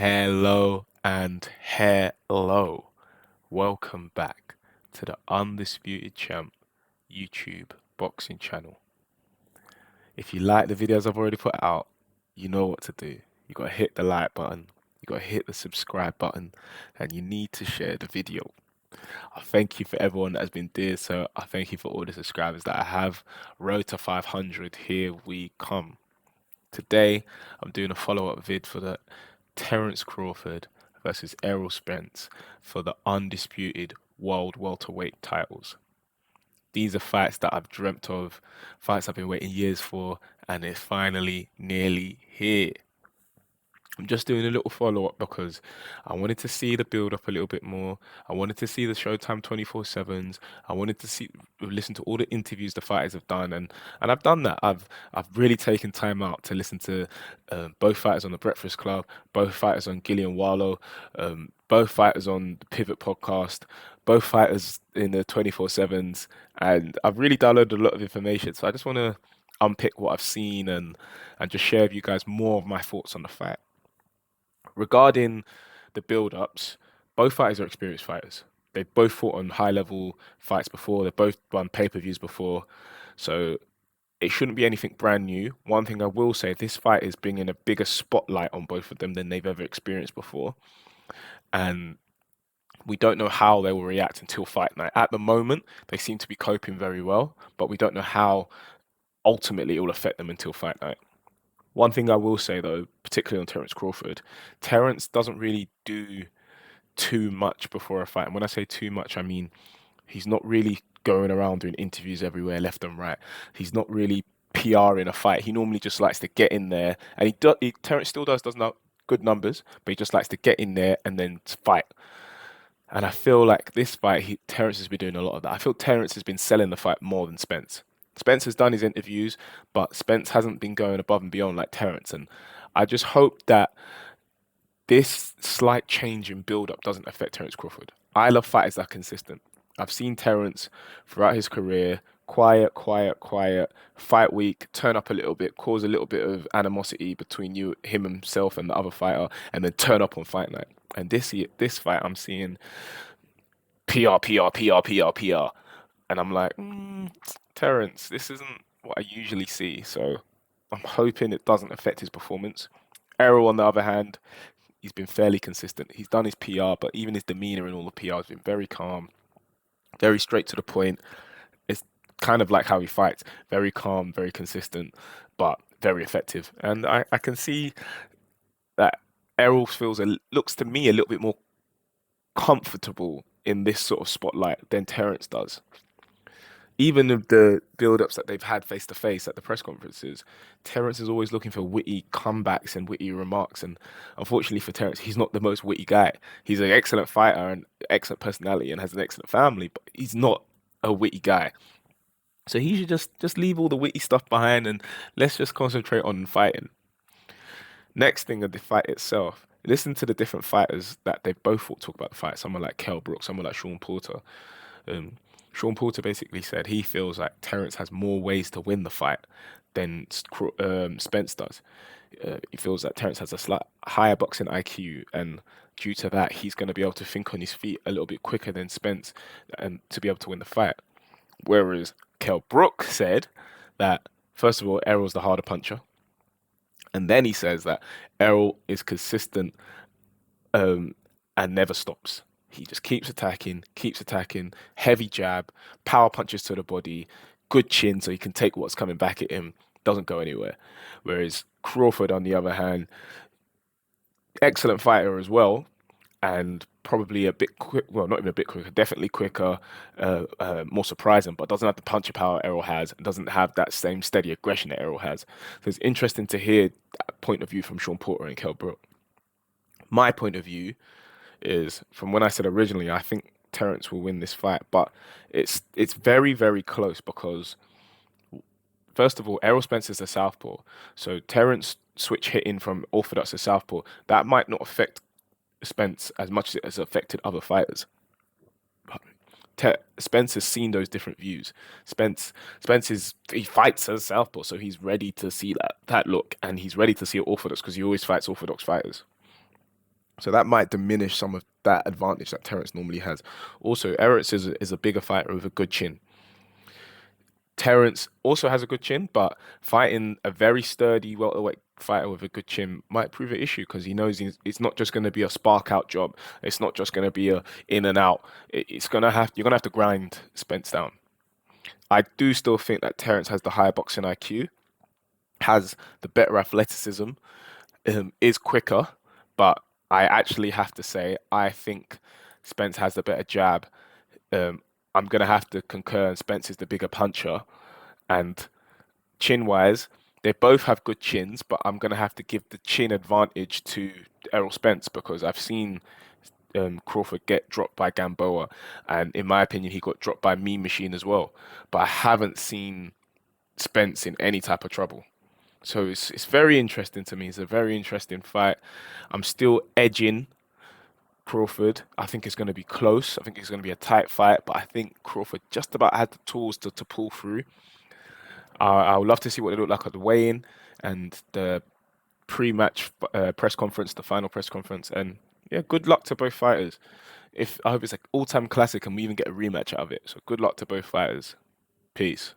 Hello and hello. Welcome back to the Undisputed Champ YouTube boxing channel. If you like the videos I've already put out, you know what to do. You gotta hit the like button, you gotta hit the subscribe button, and you need to share the video. I thank you for everyone that has been doing so. I thank you for all the subscribers that I have. Road to 500, here we come. Today, I'm doing a follow-up vid for the Terrance Crawford versus Errol Spence for the undisputed world welterweight titles. These are fights that I've dreamt of, fights I've been waiting years for, and it's finally nearly here. I'm just doing a little follow-up because I wanted to see the build up a little bit more. I wanted to see the Showtime 24/7s. I wanted to see listen to all the interviews the fighters have done and I've done that. I've really taken time out to listen to both fighters on the Breakfast Club, both fighters on Gillian Wallow, both fighters on the Pivot podcast, both fighters in the 24/7s, and I've really downloaded a lot of information. So I just want to unpick what I've seen and just share with you guys more of my thoughts on the fight. Regarding the build-ups, both fighters are experienced fighters. They've both fought on high-level fights before. They've both done pay-per-views before. So it shouldn't be anything brand new. One thing I will say, this fight is bringing a bigger spotlight on both of them than they've ever experienced before. And we don't know how they will react until fight night. At the moment, they seem to be coping very well, but we don't know how ultimately it will affect them until fight night. One thing I will say though, particularly on Terrance Crawford, Terrance doesn't really do too much before a fight. And when I say too much, I mean he's not really going around doing interviews everywhere, left and right. He's not really PRing a fight. He normally just likes to get in there, and Terrance still does not good numbers, but he just likes to get in there and then fight. And I feel like this fight, Terrance has been doing a lot of that. I feel Terrance has been selling the fight more than Spence. Spence has done his interviews, but Spence hasn't been going above and beyond like Terrance. And I just hope that this slight change in build-up doesn't affect Terrance Crawford. I love fighters that are consistent. I've seen Terrance throughout his career, quiet, quiet, quiet, fight week, turn up a little bit, cause a little bit of animosity between him himself and the other fighter, and then turn up on fight night. And this fight, I'm seeing PR, PR, PR, PR, PR, and I'm like, Terrance, this isn't what I usually see. So I'm hoping it doesn't affect his performance. Errol, on the other hand, he's been fairly consistent. He's done his PR, but even his demeanor in all the PR has been very calm, very straight to the point. It's kind of like how he fights, very calm, very consistent, but very effective. And I can see that Errol looks to me a little bit more comfortable in this sort of spotlight than Terrance does. Even of the build-ups that they've had face to face at the press conferences, Terrance is always looking for witty comebacks and witty remarks. And unfortunately for Terrance, he's not the most witty guy. He's an excellent fighter and excellent personality and has an excellent family, but he's not a witty guy. So he should just leave all the witty stuff behind and let's just concentrate on fighting. Next thing of the fight itself, listen to the different fighters that they've both fought talk about the fight. Someone like Kell Brook, someone like Sean Porter. Um, Sean Porter basically said he feels like Terrance has more ways to win the fight than Spence does. He feels that Terrance has a slight higher boxing IQ, and due to that, he's going to be able to think on his feet a little bit quicker than Spence, and to be able to win the fight. Whereas Kell Brook said that first of all, Errol's the harder puncher, and then he says that Errol is consistent um, and never stops. He just keeps attacking, heavy jab, power punches to the body, good chin so he can take what's coming back at him, doesn't go anywhere. Whereas Crawford, on the other hand, excellent fighter as well, and probably a bit quick, well, not even a bit quicker, definitely quicker, more surprising, but doesn't have the puncher power Errol has, and doesn't have that same steady aggression that Errol has. So it's interesting to hear that point of view from Sean Porter and Kell Brook. My point of view is from when I said originally, I think Terrance will win this fight, but it's very, very close because first of all, Errol Spence is a southpaw, so Terrance switch hitting from orthodox to southpaw that might not affect Spence as much as it has affected other fighters. Spence has seen those different views. He fights as southpaw, so he's ready to see that look, and he's ready to see orthodox because he always fights orthodox fighters. So that might diminish some of that advantage that Terrance normally has. Also, Errol is a bigger fighter with a good chin. Terrance also has a good chin, but fighting a very sturdy welterweight fighter with a good chin might prove an issue because he knows it's not just going to be a spark out job. It's not just going to be a in and out. It's gonna have you're gonna have to grind Spence down. I do still think that Terrance has the higher boxing IQ, has the better athleticism, is quicker, but I actually have to say I think Spence has the better jab. Um, I'm gonna have to concur, and Spence is the bigger puncher. And chin wise, they both have good chins, but I'm gonna have to give the chin advantage to Errol Spence because I've seen Crawford get dropped by Gamboa, and in my opinion, he got dropped by Mean Machine as well. But I haven't seen Spence in any type of trouble. So it's very interesting to me. It's a very interesting fight. I'm still edging Crawford. I think it's going to be close. I think it's going to be a tight fight, but I think Crawford just about had the tools to pull through. I would love to see what they look like at the weigh-in and the pre-match press conference, the final press conference, and yeah, good luck to both fighters. If I hope it's an all-time classic and we even get a rematch out of it. So good luck to both fighters. Peace.